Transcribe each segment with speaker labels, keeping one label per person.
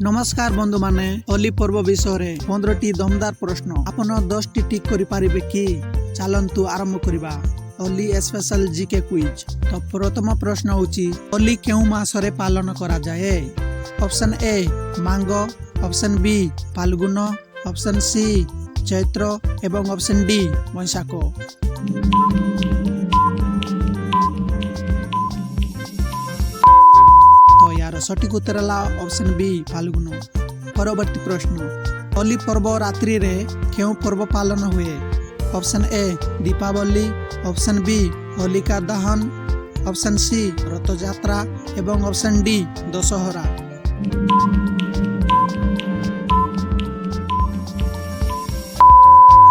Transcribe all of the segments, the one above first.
Speaker 1: नमस्कार बंधु माने होली पर्व विषय 15टी दमदार प्रश्न आपण 10टी टिक करि पारिबे कि चलंतु आरंभ करिबा होली स्पेशल जीके क्विज। तो प्रथम प्रश्न होची होली केउ मासरे पालन करा जाए। ऑप्शन ए मांग, option B Falgun, option C Chaitra एवं ऑप्शन डी वैशाख। तो यार सठिक उत्तर है ऑप्शन बी फाल्गुन। परवर्ती प्रश्न होली पर्व रात्रि रे क्यों पर्व पालन हुए। Option A Deepavali, option B Holika Dahan, option सी रथ यात्रा एवं ऑप्शन डी दशहरा।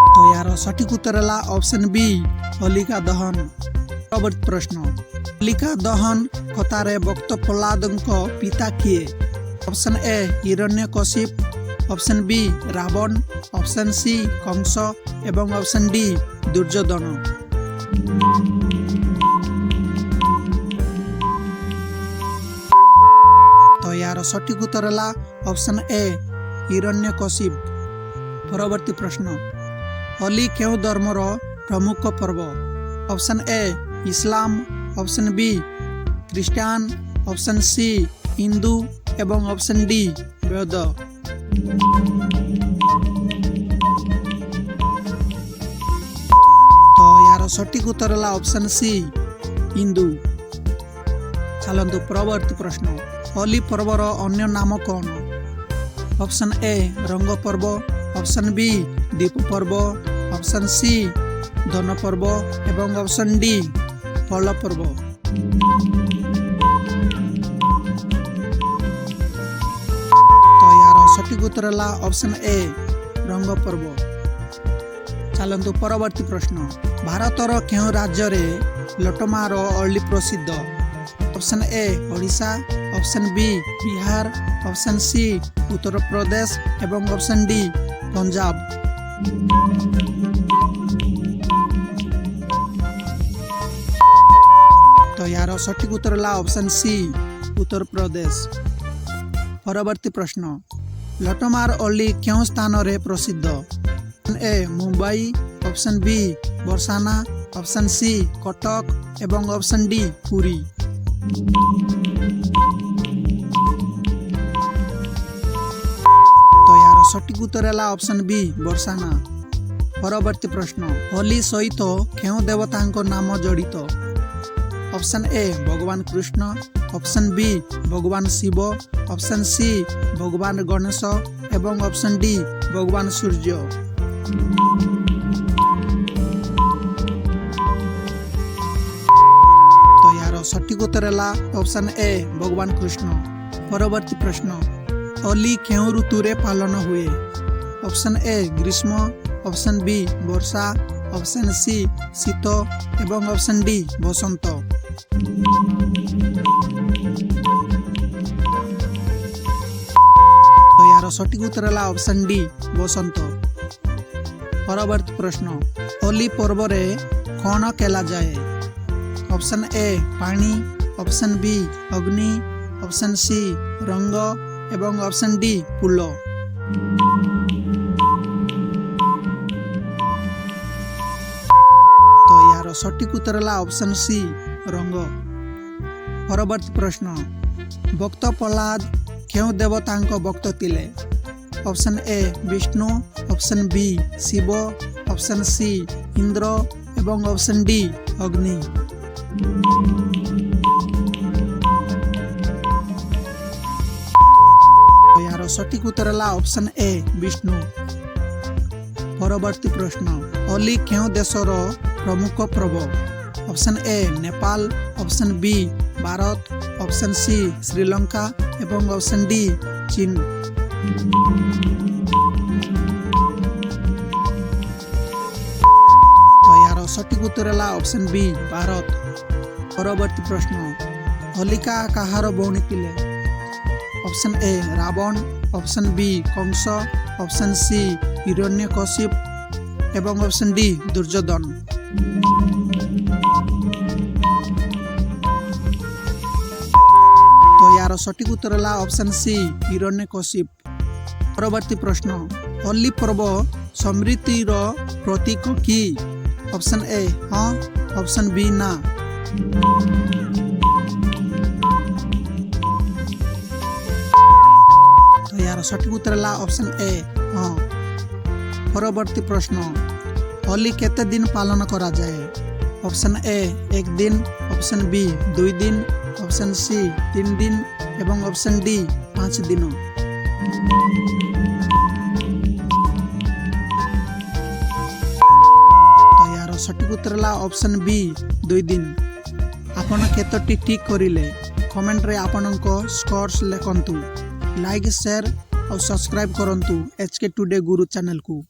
Speaker 1: तो यार सठिक उत्तर है ऑप्शन बी होलिका दहन। परवर्ती प्रश्न होलिका दहन कथारे भक्त प्रहलादଙ୍କ पिता किए। Option A Hiranyakashipu, option B Ravan, option C Kans एवं ऑप्शन डी दुर्योधन। तो यार सठिक उत्तर है ऑप्शन ए हिरण्यकशिप। परवर्ती प्रश्न होली क्यों धर्मर प्रमुख पर्व। Option A Islam, option B ख्रिस्टान, ऑप्शन सी हिंदू एवं ऑप्शन डी बौद्ध। तो यार सठिक उत्तर है ऑप्शन सी हिंदू। चलंतु परवर्ती प्रश्न होली पर्वर अन्य नाम कौन। ऑप्शन ए रंग पर्व, ऑप्शन बी दीप पर्व, ऑप्शन सी धन पर्व एवं ऑप्शन डी फल पर्व। तो यार सठिक उत्तर है ऑप्शन ए रंग पर्व। चलंतु परवर्ती प्रश्न भारतर क्यों राज्य रे लटमार होली प्रसिद्ध। Option A Odisha, option B Bihar, option C Uttar Pradesh एवं ऑप्शन डी पंजाब। तो यार सठिक उत्तर है ऑप्शन सी उत्तर प्रदेश। परवर्ती प्रश्न लटमार होली क्यों स्थान रे प्रसिद्ध। Option A Mumbai, option B Barsana, option C Cuttack एवं ऑप्शन डी पुरी। तो यार सठिक उत्तर है ऑप्शन बी बरसाना। परवर्ती प्रश्न होली सहित क्यों देवतांको नाम जड़ित। ऑप्शन ए भगवान कृष्ण, ऑप्शन बी भगवान शिव, ऑप्शन सी भगवान गणेश एवं ऑप्शन डी भगवान सूर्य। तो यार सठिक उत्तर है ऑप्शन ए भगवान कृष्ण। परवर्ती प्रश्न होली क्यों ऋतु रे पालन हुए। ऑप्शन ए ग्रीष्म, ऑप्शन बी वर्षा, ऑप्शन सी शीत एवं ऑप्शन डी बसंत। तो यार सठिक उत्तर है ऑप्शन डी बसंत। परवर्ती प्रश्न होली पर्व रे कौन केला जाए। ऑप्शन ए पानी, ऑप्शन बी अग्नि, ऑप्शन सी रंग एवं ऑप्शन डी फूल। तो यार सठिक उत्तर है ऑप्शन सी रंग। परवर्ती प्रश्न भक्त प्रहलाद क्यों देवतांको भक्त थिले। Option A Vishnu, option B Shiva, option C Indra एवं ऑप्शन डी अग्नि। तो यार सठिक उत्तर है ऑप्शन ए विष्णु। परवर्ती प्रश्न होली क्यों देशर प्रमुख पर्व। Option A Nepal, option B Bharat, option C Sri Lanka एवं ऑप्शन डी चीन। तो यार सठिक उत्तर है ऑप्शन बी भारत। परवर्ती प्रश्न होलिका कहार भौणी थिले। Option A Ravan, option B Kans, option C Hiranyakashipu एवं ऑप्शन डी दुर्योधन। तो यार यार सठिक उत्तर है ऑप्शन सी हिरण्यकशिप। परवर्ती प्रश्न होली पर्व समृद्धिर प्रतीक कि? ऑप्शन ए हाँ, ऑप्शन बी ना। तो यार सठिक उत्तर है ऑप्शन ए हाँ। परवर्ती प्रश्न होली केते दिन पालन करा जाए? ऑप्शन ए 1 दिन, ऑप्शन बी 2 दिन, ऑप्शन सी 3 दिन एवं ऑप्शन डी 5 दिन। तो यार सठिक उत्तर है ऑप्शन बी 2 दिन। आपण केतोटी ठीक करिले कमेंट रे आपनको स्कोर्स लेखंतु। लाइक शेयर और सब्सक्राइब करंतु HK टुडे गुरु चैनल को।